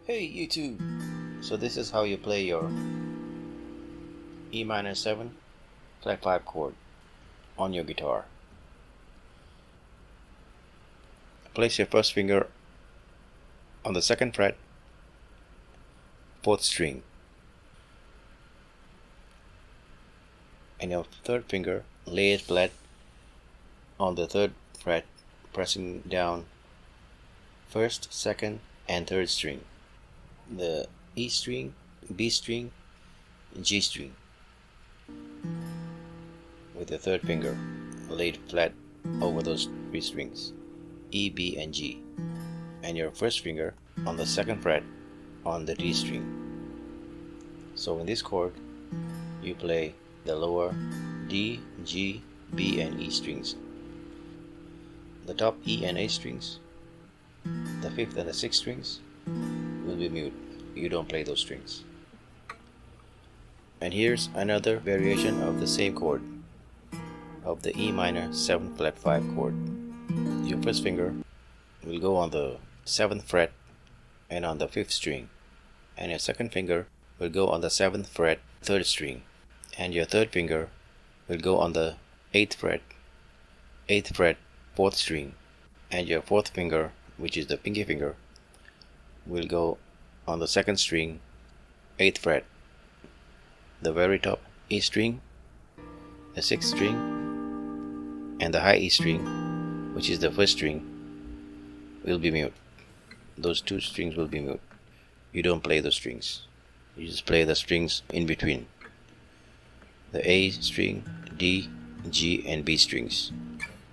Hey YouTube! So this is how you play your E minor 7 flat 5 chord on your guitar. Place your first finger on the second fret, 4th string, and your third finger lay it flat on the 3rd fret, pressing down 1st, 2nd, and 3rd string, the E string, B string, G string, with your third finger laid flat over those 3 strings, E, B, and G, and your first finger on the 2nd fret on the D string. So in this chord, you play the lower D, G, B, and E strings, the top E and A strings, the 5th and the 6th strings will be mute. You don't play those strings. And here's another variation of the same chord, of the E minor 7 flat 5 chord. Your first finger will go on the 7th fret and on the 5th string, and your second finger will go on the 7th fret 3rd string, and your third finger will go on the 8th fret 4th string, and your fourth finger, which is the pinky finger, will go on the 2nd string 8th fret. The very top E string, the 6th string, and the high E string, which is the 1st string, will be mute. Those 2 strings will be mute. You don't play those strings. You just play the strings in between, the A string, D, G, and B strings.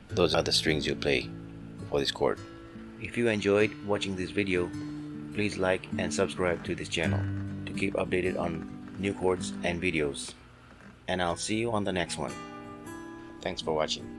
Those are the strings you play for this chord. If you enjoyed watching this video, please like and subscribe to this channel to keep updated on new chords and videos. And I'll see you on the next one. Thanks for watching.